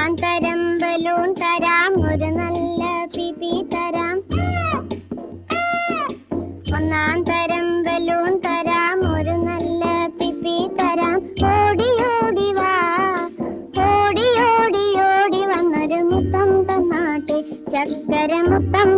ഒന്നാം തരം ബലൂൺ തരാം, ഒരു നല്ല പിപി തരാം. ഒന്നാം തരം ബലൂൺ തരാം, ഒരു നല്ല പിപി തരാം. ഓടി ഓടി വാ, ഓടി ഓടി ഓടി വന്നൊരു മുത്തം തന്നാട്ടെ, ചക്കര മുത്തം